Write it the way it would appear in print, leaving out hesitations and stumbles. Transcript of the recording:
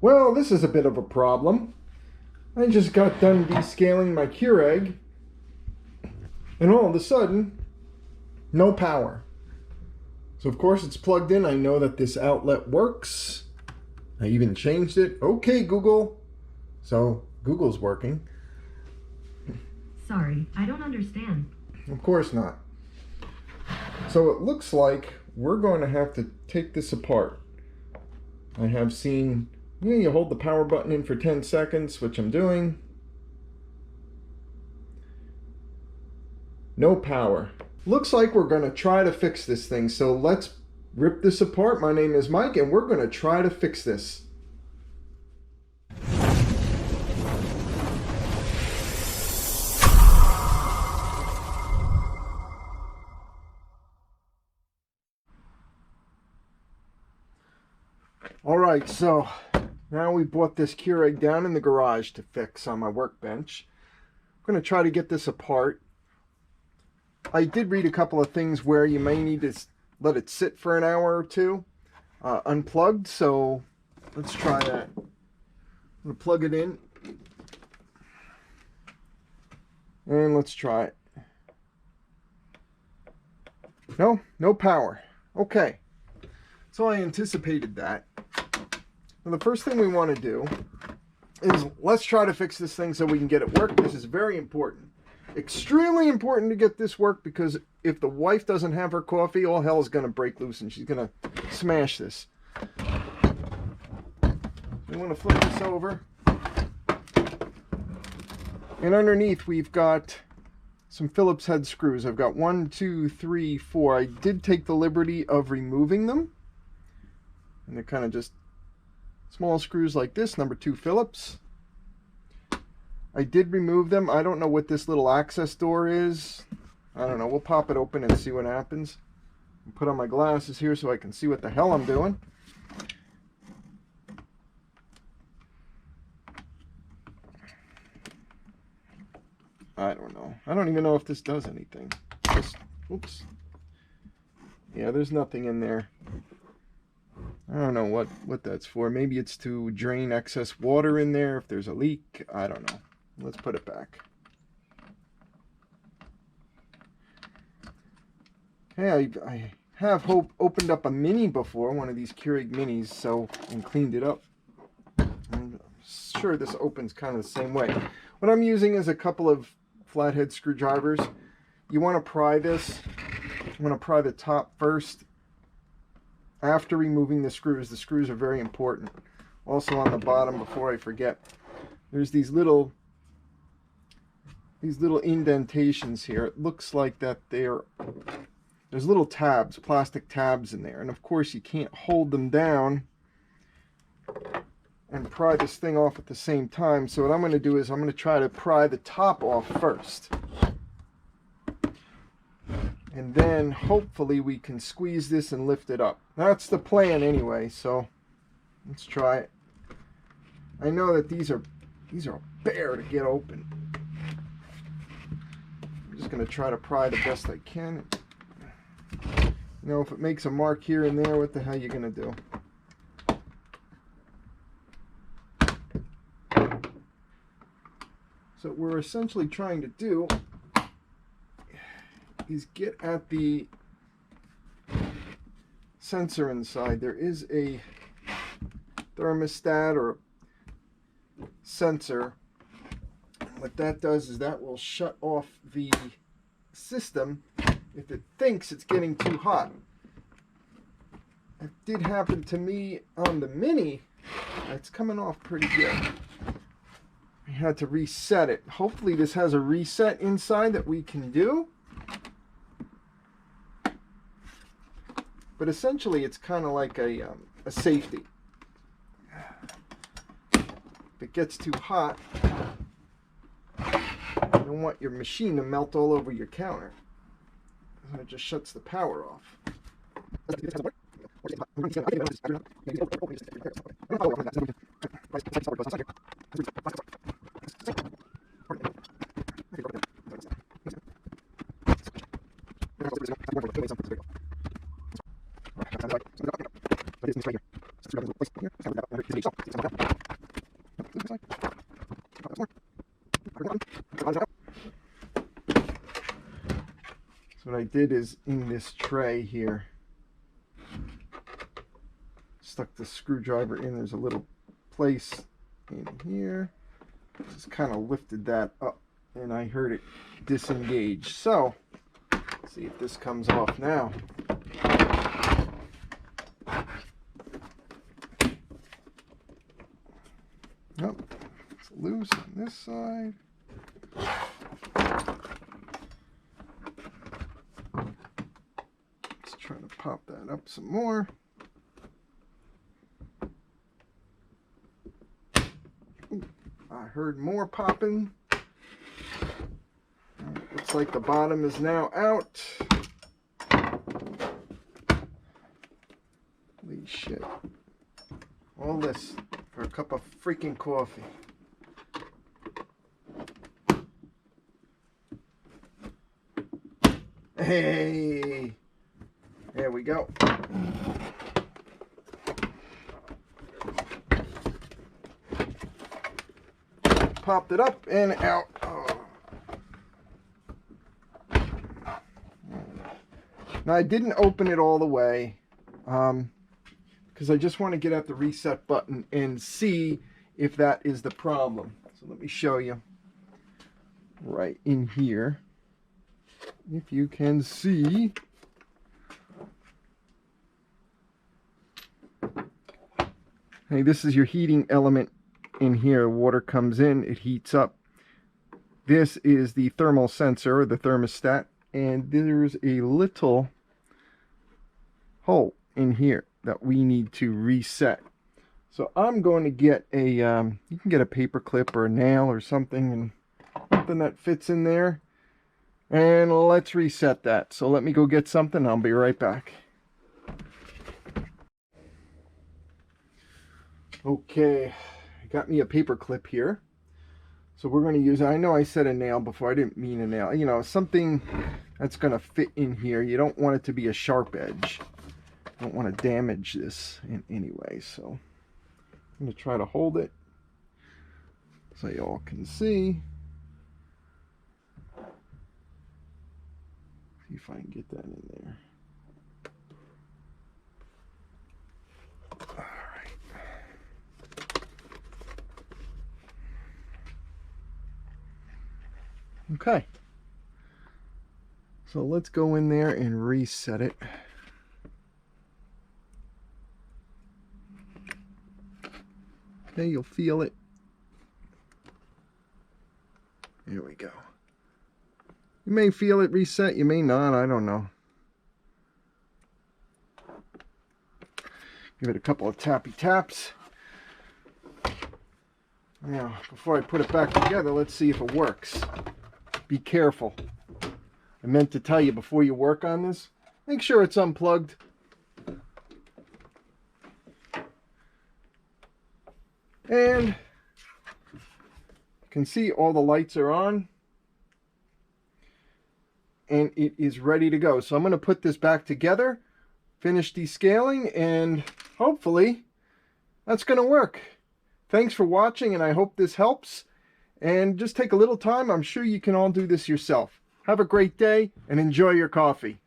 Well, this is a bit of a problem. I just got done descaling my KEURIG, and all of a sudden, no power. So of course it's plugged in. I know that this outlet works. I even changed it. Okay, Google. So Google's working. Sorry, I don't understand. Of course not. So it looks like we're going to have to take this apart. I have seen, you hold the power button in for 10 seconds, which I'm doing. No power. Looks like we're going to try to fix this thing. So let's rip this apart. My name is Mike, and we're going to try to fix this. Alright, so now we brought this KEURIG down in the garage to fix on my workbench. I'm going to try to get this apart. I did read a couple of things where you may need to let it sit for an hour or two unplugged, so let's try that. I'm going to plug it in and let's try it. No power. Okay, so I anticipated that. Now the first thing we want to do is let's try to fix this thing so we can get it work. This is very important. Extremely important to get this work, because if the wife doesn't have her coffee, all hell is going to break loose and she's going to smash this. We want to flip this over. And underneath we've got some Phillips head screws. I've got 1, 2, 3, 4. I did take the liberty of removing them. And they're kind of just small screws like this, number 2 Phillips. I did remove them. I don't know what this little access door is. I don't know. We'll pop it open and see what happens. I'll put on my glasses here so I can see what the hell I'm doing. I don't know. I don't even know if this does anything. Just, oops. Yeah, there's nothing in there. I don't know what that's for. Maybe it's to drain excess water in there if there's a leak. I don't know. Let's put it back. Okay, I have opened up a mini before, one of these KEURIG minis, and cleaned it up. I'm sure this opens kind of the same way. What I'm using is a couple of flathead screwdrivers. You want to pry this. You want to pry the top first after removing the screws. The screws are very important. Also on the bottom, before I forget, there's these little indentations here. It looks like that there's little tabs, plastic tabs in there, and of course you can't hold them down and pry this thing off at the same time. So what I'm going to do is I'm going to try to pry the top off first, and then hopefully we can squeeze this and lift it up. That's the plan anyway, so let's try it. I know that these are a bear to get open. I'm just going to try to pry the best I can. You know, if it makes a mark here and there, what the hell are you going to do? So what we're essentially trying to do is get at the sensor inside. There is a thermostat or sensor. What that does is that will shut off the system if it thinks it's getting too hot. It did happen to me on the Mini. It's coming off pretty good. I had to reset it. Hopefully this has a reset inside that we can do. But essentially it's kind of like a safety. If it gets too hot, you don't want your machine to melt all over your counter. So it just shuts the power off. So what I did is in this tray here, stuck the screwdriver in. There's a little place in here. Just kind of lifted that up and I heard it disengage. So let's see if this comes off now. Nope, it's loose on this side. Let's try to pop that up some more. Ooh, I heard more popping. Looks like the bottom is now out. Holy shit. All this for a cup of freaking coffee. Hey, there we go. Popped it up and out. Oh. Now I didn't open it all the way because I just want to get at the reset button and see if that is the problem. So let me show you right in here. If you can see, hey, this is your heating element in here. Water comes in, it heats up. This is the thermal sensor, or the thermostat, and there's a little hole in here that we need to reset. So I'm going to get a, you can get a paper clip or a nail or something, and something that fits in there. And let's reset that. So let me go get something. I'll be right back. Okay, I got me a paper clip here. So we're going to use, I know I said a nail before. I didn't mean a nail. You know, something that's going to fit in here. You don't want it to be a sharp edge. You don't want to damage this in any way. So I'm going to try to hold it so you all can see. See if I can get that in there. All right. Okay. So let's go in there and reset it. Okay, you'll feel it. Here we go. You may feel it reset, you may not, I don't know. Give it a couple of tappy taps. Now, before I put it back together, let's see if it works. Be careful. I meant to tell you before you work on this, make sure it's unplugged. And you can see all the lights are on. And it is ready to go. So I'm going to put this back together, finish descaling, and hopefully that's going to work. Thanks for watching, and I hope this helps. And just take a little time. I'm sure you can all do this yourself. Have a great day and enjoy your coffee.